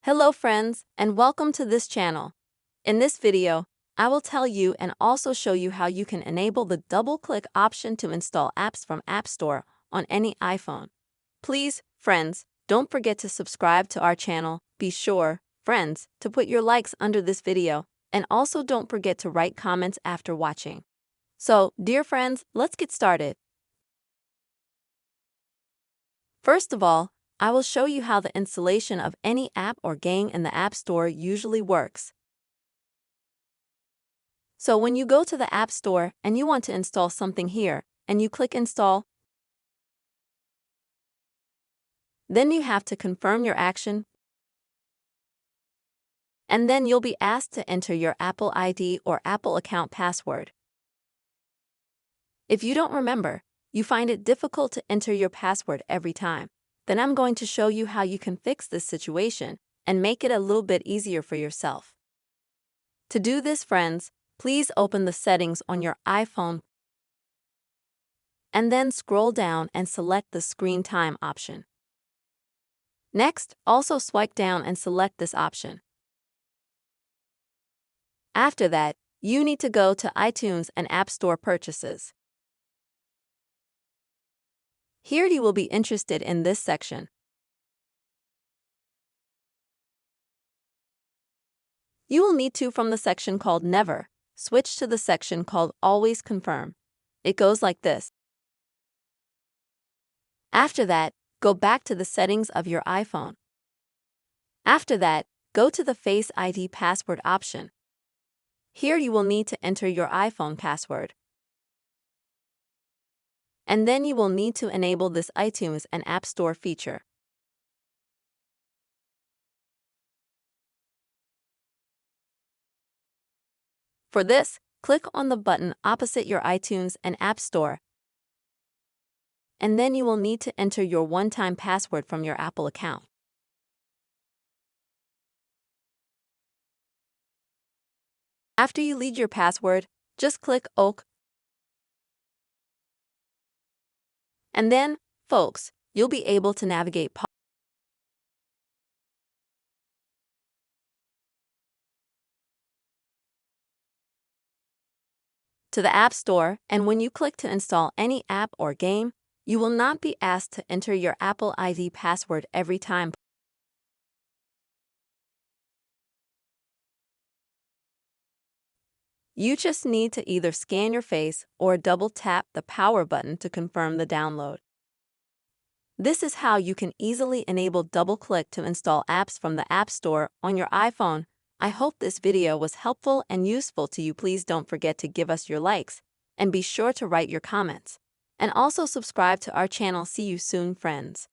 Hello friends, and welcome to this channel. In this video, I will tell you and also show you how you can enable the double-click option to install apps from App Store on any iPhone. Please, friends, don't forget to subscribe to our channel. Be sure, friends, to put your likes under this video, and also don't forget to write comments after watching. So, dear friends, let's get started. First of all, I will show you how the installation of any app or game in the App Store usually works. So when you go to the App Store and you want to install something here, and you click Install, then you have to confirm your action, and then you'll be asked to enter your Apple ID or Apple account password. If you don't remember, you find it difficult to enter your password every time, then I'm going to show you how you can fix this situation and make it a little bit easier for yourself. To do this, friends, please open the settings on your iPhone and then scroll down and select the Screen Time option. Next, also swipe down and select this option. After that, you need to go to iTunes and App Store purchases. Here you will be interested in this section. You will need to, from the section called Never, switch to the section called Always Confirm. It goes like this. After that, go back to the settings of your iPhone. After that, go to the Face ID password option. Here you will need to enter your iPhone password. And then you will need to enable this iTunes and App Store feature. For this, click on the button opposite your iTunes and App Store. And then you will need to enter your one-time password from your Apple account. After you leave your password, just click OK. And then, folks, you'll be able to navigate to the App Store, and when you click to install any app or game, you will not be asked to enter your Apple ID password every time. You just need to either scan your face or double-tap the power button to confirm the download. This is how you can easily enable double-click to install apps from the App Store on your iPhone. I hope this video was helpful and useful to you. Please don't forget to give us your likes, and be sure to write your comments. And also subscribe to our channel. See you soon, friends.